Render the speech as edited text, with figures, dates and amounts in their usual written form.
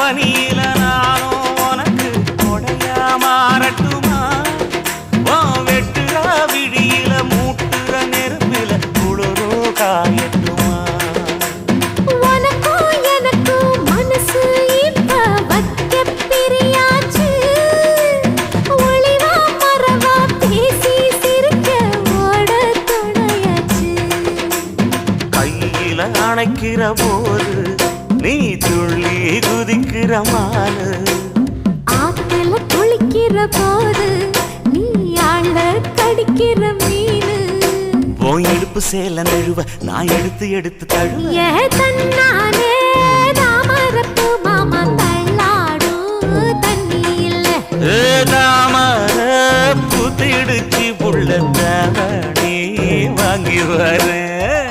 பனியில நானும் உனக்கு கொடையா மாறட்டுமா வெட்டுற விடியில மூட்டுற நெருப்பில குளிரோ காயட்டுமா உனக்கும் எனக்கும் மனசு இப்ப வைக்க பிரியாச்சு ஒளிவா மரவா பேசி சிரிக்க ஓட துணையாச்சு கையில அணைக்கிற போது நீ துள்ளி குதிக்கிற மானு ஆத்துல குளிக்கிற போது நீ ஆள கடிக்கிற மீனு போய் எடுப்பு சேல நழுவ நான் எடுத்து எடுத்து தழுவ ஏ தன்னானே தாமரப்பு மாமா தள்ளாடும் தண்ணி இல்ல தாமர புத்திடுச்சு புள்ள தானே வாங்கி வரேன்